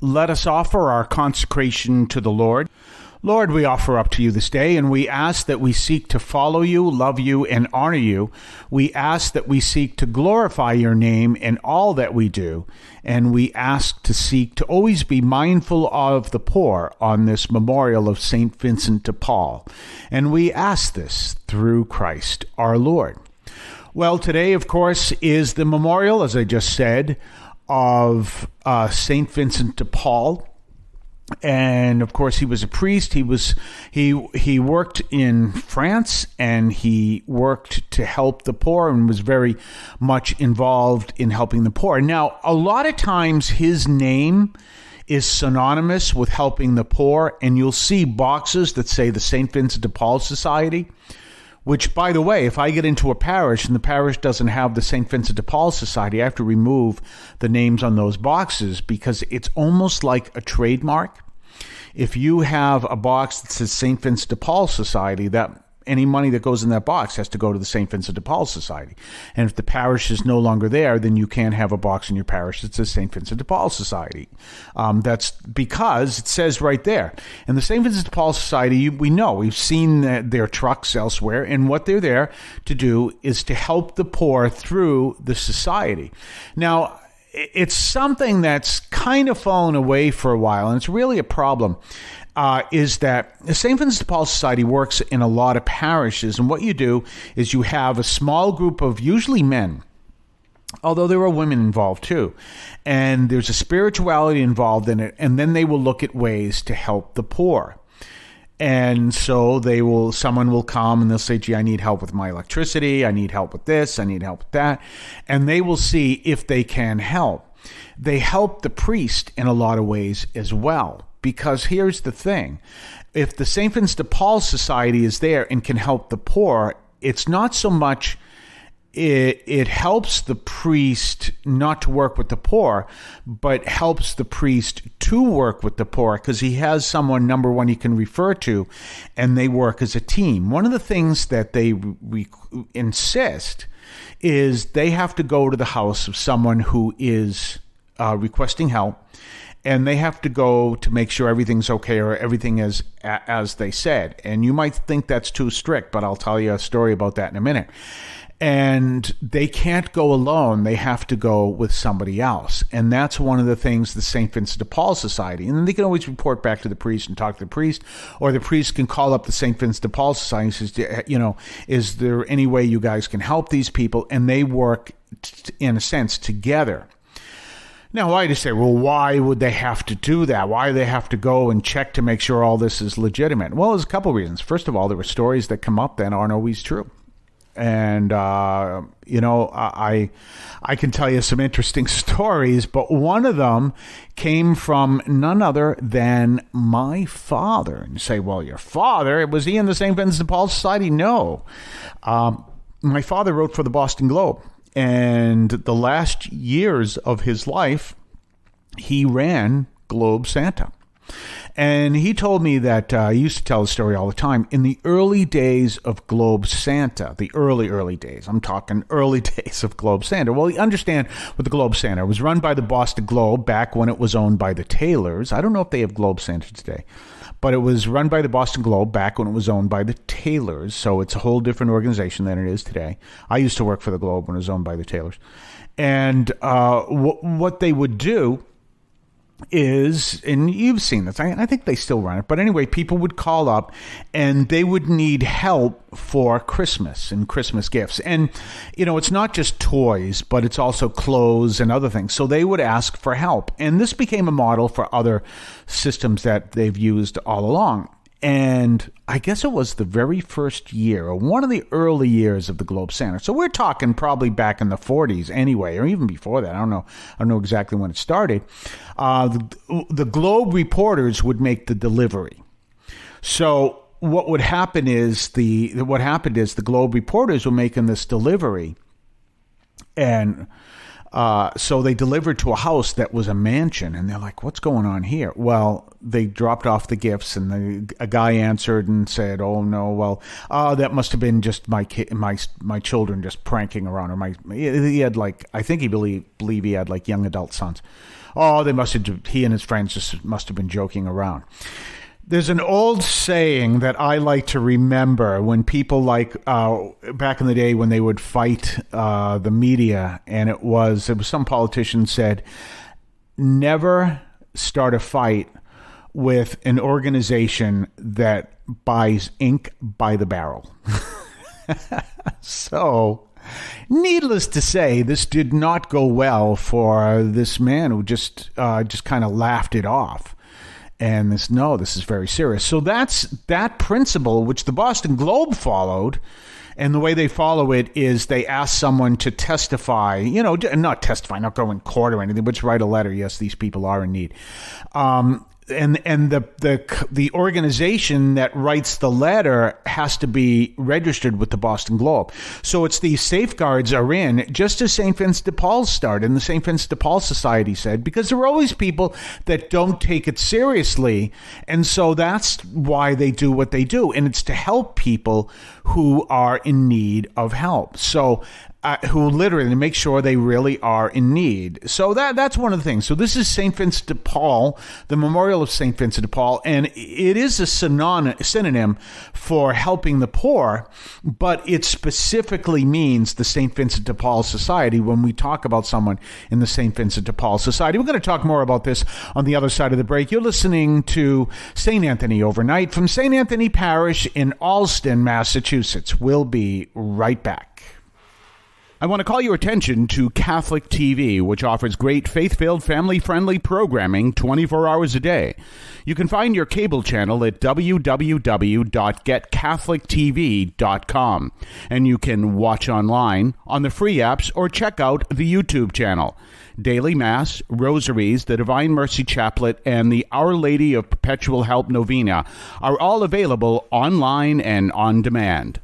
Let us offer our consecration to the Lord. Lord, we offer up to you this day, and we ask that we seek to follow you, love you, and honor you. We ask that we seek to glorify your name in all that we do, and we ask to seek to always be mindful of the poor on this memorial of St. Vincent de Paul. And we ask this through Christ our Lord. Well, today, of course, is the memorial, as I just said, of St. Vincent de Paul. And of course, he was a priest. He worked in France, and he worked to help the poor and was very much involved in helping the poor. Now, a lot of times his name is synonymous with helping the poor, and you'll see boxes that say the St. Vincent de Paul Society, which, by the way, if I get into a parish and the parish doesn't have the St. Vincent de Paul Society, I have to remove the names on those boxes because it's almost like a trademark. If you have a box that says St. Vincent de Paul Society, that any money that goes in that box has to go to the St. Vincent de Paul Society. And if the parish is no longer there, then you can't have a box in your parish that says St. Vincent de Paul Society. That's because it says right there. And the St. Vincent de Paul Society, we know, we've seen their trucks elsewhere, and what they're there to do is to help the poor through the society. Now, it's something that's kind of fallen away for a while, and it's really a problem. Is that the St. Vincent de Paul Society works in a lot of parishes, and what you do is you have a small group of usually men, although there are women involved too, and there's a spirituality involved in it, and then they will look at ways to help the poor. And so someone will come and they'll say, gee, I need help with my electricity, I need help with this, I need help with that, and they will see if they can help. They help the priest in a lot of ways as well. Because here's the thing, if the St. Vincent de Paul Society is there and can help the poor, it's not so much it helps the priest not to work with the poor, but helps the priest to work with the poor because he has someone, number one, he can refer to, and they work as a team. One of the things that they insist is they have to go to the house of someone who is requesting help, and they have to go to make sure everything's okay or everything is as they said. And you might think that's too strict, but I'll tell you a story about that in a minute. And they can't go alone. They have to go with somebody else. And that's one of the things the St. Vincent de Paul Society, and then they can always report back to the priest and talk to the priest, or the priest can call up the St. Vincent de Paul Society and says, is there any way you guys can help these people? And they work, in a sense, together. Now, why do you say, well, why would they have to do that? Why do they have to go and check to make sure all this is legitimate? Well, there's a couple of reasons. First of all, there were stories that come up that aren't always true. And, I can tell you some interesting stories, but one of them came from none other than my father. And you say, well, your father, was he in the St. Vincent de Paul Society? No. My father wrote for the Boston Globe. And the last years of his life, he ran Globe Santa. And he told me that, he used to tell the story all the time, in the early days of Globe Santa, the early days, I'm talking early days of Globe Santa. Well, you understand with the Globe Santa, it was run by the Boston Globe back when it was owned by the Taylors. I don't know if they have Globe Santa today, but it was run by the Boston Globe back when it was owned by the Taylors. So it's a whole different organization than it is today. I used to work for the Globe when it was owned by the Taylors. And what they would do is, and you've seen this, I think they still run it, but anyway, people would call up and they would need help for Christmas and Christmas gifts. And, it's not just toys, but it's also clothes and other things. So they would ask for help. And this became a model for other systems that they've used all along. And I guess it was the very first year, or one of the early years of the Globe Santa. So we're talking probably back in the 40s anyway, or even before that. I don't know exactly when it started. The Globe reporters would make the delivery. So what would happen is the Globe reporters were making this delivery, and So they delivered to a house that was a mansion, and they're like, what's going on here? Well, they dropped off the gifts, and a guy answered and said, oh, no, well, that must have been just my children just pranking around. Or he had I think he believe he had young adult sons. Oh, he and his friends just must have been joking around. There's an old saying that I like to remember when people back in the day when they would fight the media, and it was some politician said, never start a fight with an organization that buys ink by the barrel. So, needless to say, this did not go well for this man who just kind of laughed it off. And this is very serious. So that's that principle, which the Boston Globe followed. And the way they follow it is they ask someone to testify, not testify, not go in court or anything, but to write a letter. Yes, these people are in need. And the organization that writes the letter has to be registered with the Boston Globe. So it's these safeguards are in, just as St. Vincent de Paul started, and the St. Vincent de Paul Society said, because there are always people that don't take it seriously. And so that's why they do what they do. And it's to help people who are in need of help. So who literally make sure they really are in need. So that's one of the things. So this is St. Vincent de Paul, the memorial of St. Vincent de Paul, and it is a synonym for helping the poor, but it specifically means the St. Vincent de Paul Society when we talk about someone in the St. Vincent de Paul Society. We're going to talk more about this on the other side of the break. You're listening to St. Anthony Overnight from St. Anthony Parish in Allston, Massachusetts. We'll be right back. I want to call your attention to Catholic TV, which offers great faith-filled, family-friendly programming 24 hours a day. You can find your cable channel at www.getcatholictv.com, and you can watch online on the free apps or check out the YouTube channel. Daily Mass, Rosaries, the Divine Mercy Chaplet, and the Our Lady of Perpetual Help Novena are all available online and on demand.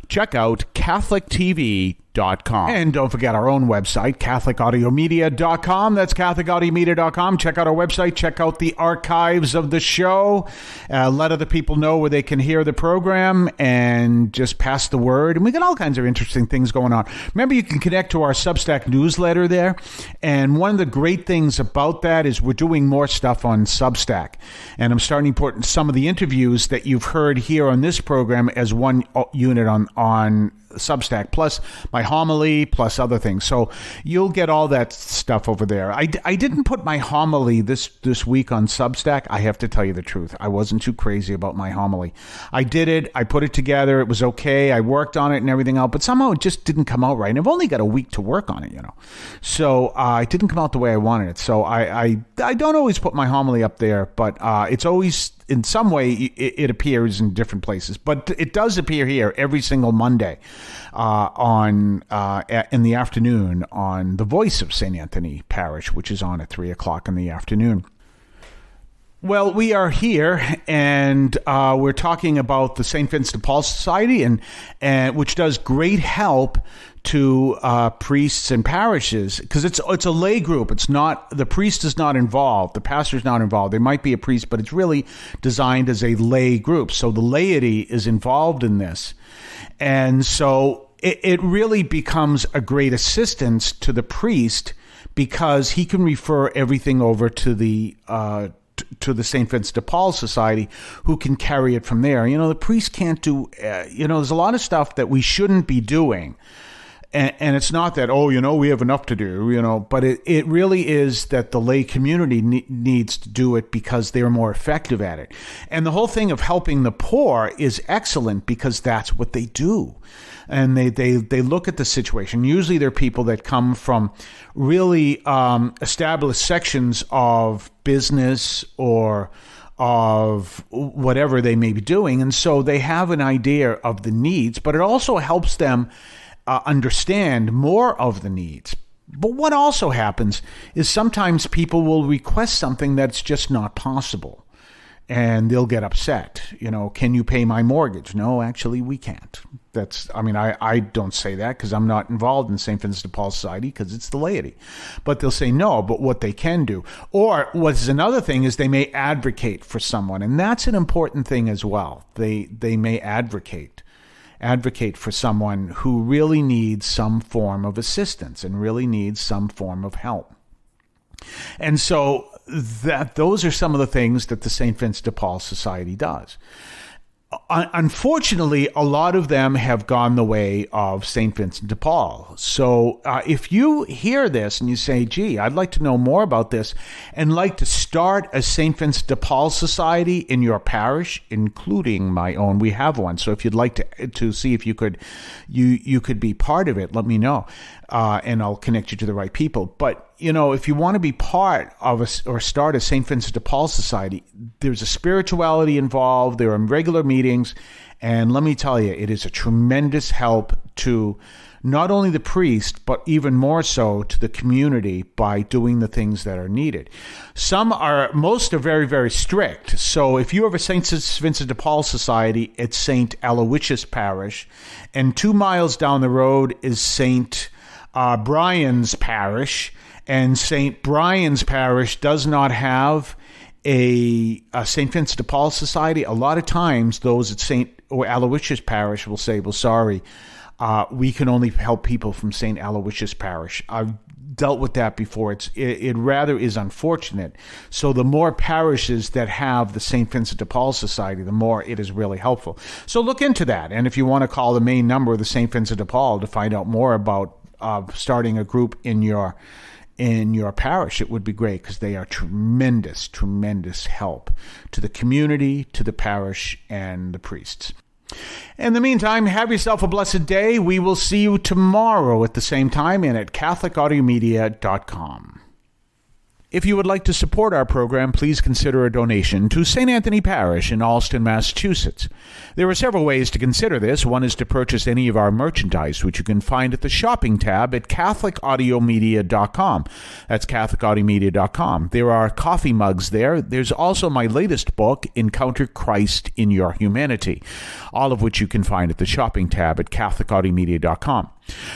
Check out CatholicTV.com. And don't forget our own website, CatholicAudiomedia.com. That's CatholicAudiomedia.com. Check out our website. Check out the archives of the show. Let other people know where they can hear the program and just pass the word. And we got all kinds of interesting things going on. Remember, you can connect to our Substack newsletter there. And one of the great things about that is we're doing more stuff on Substack. And I'm starting to put some of the interviews that you've heard here on this program as one unit on Substack, plus my homily, plus other things. So you'll get all that stuff over there. I didn't put my homily this week on Substack. I have to tell you the truth. I wasn't too crazy about my homily. I did it. I put it together. It was okay. I worked on it and everything else, but somehow it just didn't come out right. And I've only got a week to work on it, So it didn't come out the way I wanted it. So I don't always put my homily up there, but it's always, in some way, it appears in different places. But it does appear here every single Monday in the afternoon on The Voice of St. Anthony Parish, which is on at 3 o'clock in the afternoon. Well, we are here, and we're talking about the St. Vincent de Paul Society, and which does great help to priests and parishes, because it's a lay group. It's not, the priest is not involved, the pastor's not involved. There might be a priest, but it's really designed as a lay group. So the laity is involved in this, and so it really becomes a great assistance to the priest, because he can refer everything over to the St. Vincent de Paul Society, who can carry it from there. The priest can't do, there's a lot of stuff that we shouldn't be doing. And it's not that, we have enough to do, but it really is that the lay community needs to do it because they're more effective at it. And the whole thing of helping the poor is excellent because that's what they do. And they look at the situation. Usually they're people that come from really established sections of business or of whatever they may be doing. And so they have an idea of the needs, but it also helps them understand more of the needs. But what also happens is sometimes people will request something that's just not possible. and they'll get upset. Can you pay my mortgage? No, actually, we can't. I don't say that because I'm not involved in St. Vincent de Paul Society because it's the laity. But they'll say no, but what they can do. Or what's another thing is they may advocate for someone, and that's an important thing as well. They may advocate for someone who really needs some form of assistance and really needs some form of help. And so those are some of the things that the St. Vincent de Paul Society does. Unfortunately, a lot of them have gone the way of St. Vincent de Paul. So if you hear this and you say, gee, I'd like to know more about this and like to start a St. Vincent de Paul Society in your parish, including my own, we have one. So if you'd like to see if you could be part of it, let me know. And I'll connect you to the right people. But, if you want to be part of or start a St. Vincent de Paul Society, there's a spirituality involved. There are regular meetings. And let me tell you, it is a tremendous help to not only the priest, but even more so to the community by doing the things that are needed. Most are very, very strict. So if you have a St. Vincent de Paul Society, it's St. Aloysius Parish. And 2 miles down the road is St. Brian's Parish. And St. Brian's Parish does not have a St. Vincent de Paul Society. A lot of times those at St. Aloysius Parish will say, well, sorry, we can only help people from St. Aloysius Parish. I've dealt with that before. It rather is unfortunate. So the more parishes that have the St. Vincent de Paul Society, the more it is really helpful. So look into that. And if you want to call the main number of the St. Vincent de Paul to find out more about starting a group in your parish, it would be great because they are tremendous, tremendous help to the community, to the parish, and the priests. In the meantime, have yourself a blessed day. We will see you tomorrow at the same time and at CatholicAudiomedia.com. If you would like to support our program, please consider a donation to St. Anthony Parish in Allston, Massachusetts. There are several ways to consider this. One is to purchase any of our merchandise, which you can find at the shopping tab at CatholicAudiomedia.com. That's CatholicAudiomedia.com. There are coffee mugs there. There's also my latest book, Encounter Christ in Your Humanity, all of which you can find at the shopping tab at CatholicAudiomedia.com.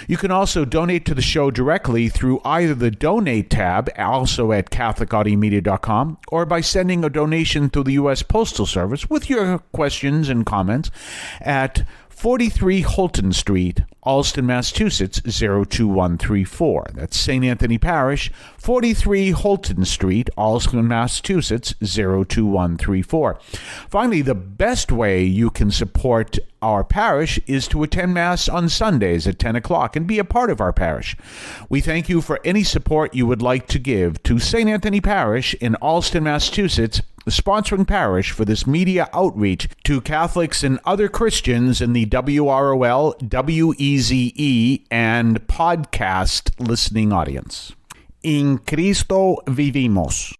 You can also donate to the show directly through either the Donate tab, also at CatholicAudiomedia.com, or by sending a donation through the U.S. Postal Service with your questions and comments at 43 Holton Street, Allston, Massachusetts, 02134. That's St. Anthony Parish, 43 Holton Street, Allston, Massachusetts, 02134. Finally, the best way you can support our parish is to attend Mass on Sundays at 10 o'clock and be a part of our parish. We thank you for any support you would like to give to St. Anthony Parish in Allston, Massachusetts, the sponsoring parish for this media outreach to Catholics and other Christians in the WROL, WEZE, and podcast listening audience. In Cristo vivimos.